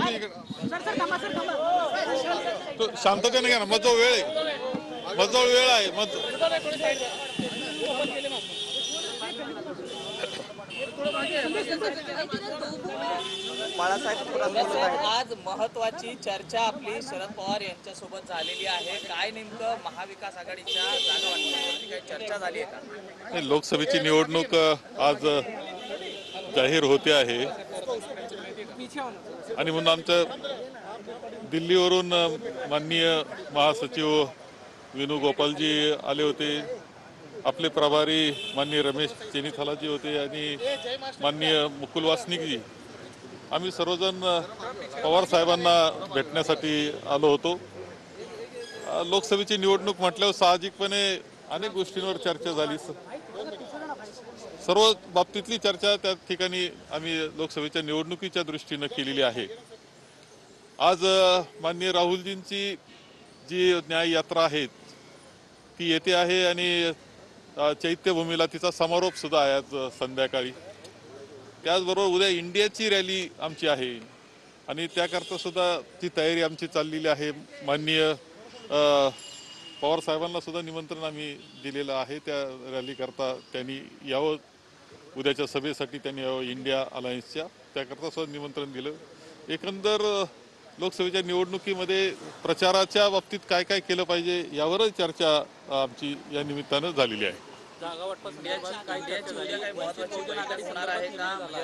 तुम्ही तो शांततेने घ्या ना, मग जो वेळ आहे, मग जो वेळ आहे मग आज महत्वाची चर्चा आपली शरद पवार यांच्यासोबत झालेली आहे. काय नेमकं महाविकास आघाडीच्या जागा वाटपावरती काही चर्चा झाली आहे का? लोकसभेची निवडणूक आज जाहीर होते आहे आणि म्हणून आमच्या दिल्लीवरून माननीय महासचिव वेणुगोपालजी आले होते, आपले प्रभारी माननीय रमेश चेनीथालाजी होते आणि माननीय मुकुल वासनिकजी, आम्ही सर्वजण पवार साहेबांना भेटण्यासाठी आलो होतो. लोकसभेची निवडणूक म्हटल्यावर साहजिकपणे अनेक गोष्टींवर चर्चा झाली, सर्व बाबतीतली चर्चा त्या ठिकाणी आम्ही लोकसभेच्या निवडणुकीच्या दृष्टीनं केलेली आहे. आज माननीय राहुलजींची जी न्याय यात्रा आहे ती येते आहे आणि चैत्यभूमीला तिचा समारोप सुद्धा आहे आज संध्याकाळी. त्याचबरोबर उद्या इंडियाची रॅली आमची आहे आणि त्याकरता सुद्धा ती तयारी आमची चाललेली आहे. माननीय पवार साहेबांना सुद्धा निमंत्रण आम्ही दिलेलं आहे. त्या रॅलीकरता त्यांनी यावं, उद्याच्या सभेसाठी त्यांनी यावं इंडिया अलायन्सच्या, त्याकरता सुद्धा निमंत्रण दिलं. एकंदर लोकसभेच्या निवडणुकीमध्ये प्रचाराच्या बाबतीत काय काय केलं पाहिजे यावरच चर्चा आमची या निमित्तानं झालेली आहे.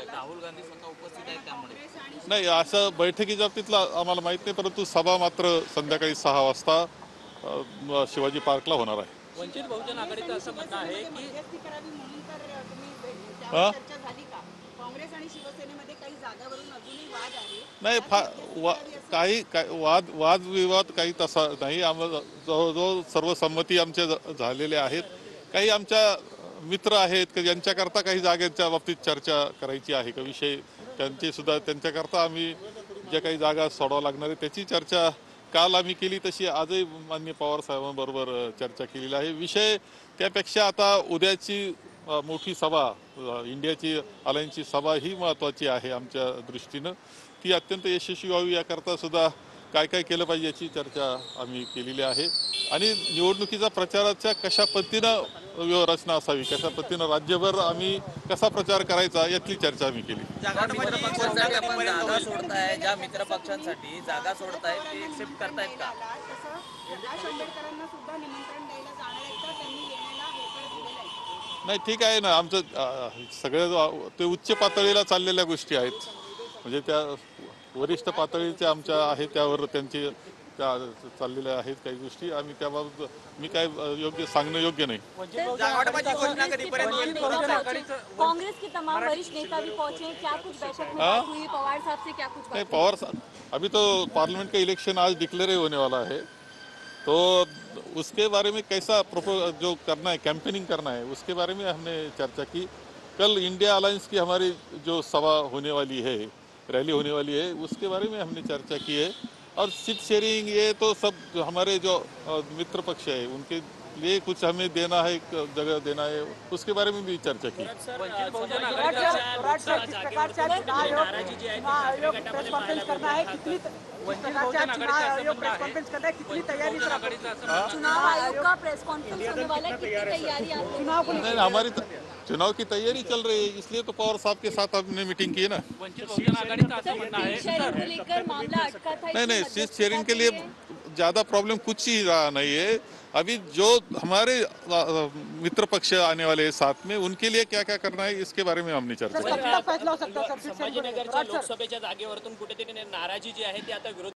राहुल गांधी स्वतः उपस्थित आहेत त्यामुळे नाही, असं बैठकीच्या बाबतीतला आम्हाला माहित नाही, परंतु सभा मात्र संध्याकाळी 6 वाजता शिवाजी पार्कला होणार आहे. वंचित बहुजन आघाडीचं असं म्हणणं आहे की काँग्रेस आणि शिवसेनेमध्ये काही जागावरून अजूनही वाद आहे. नाही, काही वादविवाद काही तसा नाही. आम्हाला जवळजवळ सर्व संमती आमच्या झालेल्या आहेत. काही आमच्या मित्र आहेत की ज्यांच्याकरता काही जागेच्या बाबतीत चर्चा करायची आहे का विषय, त्यांची सुद्धा त्यांच्याकरता आम्ही ज्या काही जागा सोडावं लागणार आहे त्याची चर्चा काल आम्ही केली, तशी आजही माननीय पवार साहेबांबरोबर चर्चा केलेली आहे. विषय त्यापेक्षा आता उद्याची मोठी सभा, इंडियाची अलायन्सची सभा ही महत्त्वाची आहे आमच्या दृष्टीनं. ती अत्यंत यशस्वी व्हावी याकरता सुद्धा काय काय केलं पाहिजे याची चर्चा आम्ही केलेली आहे. आणि निवडणुकीचा प्रचाराच्या कशा पद्धतीनं व्यूहरचना असावी, कशा पद्धतीनं राज्यभर आम्ही कसा प्रचार करायचा यातली चर्चा आम्ही केली. जागा सोडताय, ज्या मित्र पक्षांसाठी जागा सोडताय ते एक्सेप्ट करतायत का? प्रकाश आंबेडकरांना सुद्धा निमंत्रण द्यायला जाणार आहेत का? त्यांनी येण्याला होकार दिलेला आहे. नाही, ठीक आहे ना, आमचं सगळं ते उच्च पातळीला चाललेल्या गोष्टी आहेत, म्हणजे त्या वरिष्ठ पातळीच्या आमच्या आहेत, त्यावर त्यांची त्या चाललेल्या आहेत काही गोष्टी. आम्ही त्याबाबत मी काय सांगणं योग्य नाही. कांग्रेस के तमाम वरिष्ठ नेता भी पहुंचे, क्या कुछ बैठक में बात हुई? पवार साहब से क्या कुछ नहीं, पवार साहब अभी तो पार्लियामेंट का इलेक्शन आज डिक्लेयर होने वाला है, तो उसके बारे में कैसा जो करना है, कैंपेनिंग करना है, उसके बारे में हमने चर्चा की. कल इंडिया अलायंस की हमारी जो सभा होने वाली है, रैली होने वाली है, उसके बारे में हमने चर्चा की है. और सीट शेयरिंग ये तो सब हमारे जो मित्र पक्ष है उनके लिए कुछ हमें देना है, एक जगह देना है, उसके बारे में भी चर्चा की. चुनाव आयोग का प्रेस कॉन्फ्रेंस होने वाला है, कितनी तैयारी नहीं, हमारी चुनाव की तैयारी चल रही है, इसलिए तो पवार साहब के साथ हमने मीटिंग की है ना. नहीं, सीट शेयरिंग के लिए ज़्यादा प्रॉब्लम कुछ ही रहा नहीं है. अभी जो हमारे मित्र पक्ष आने वाले हैं साथ में, उनके लिए क्या क्या करना है इसके बारे में हमने चर्चा की. संभाजीनगरच्या लोकसभेच्या जागेवरतून कुठेतरी नाराजी जी आहे ती आता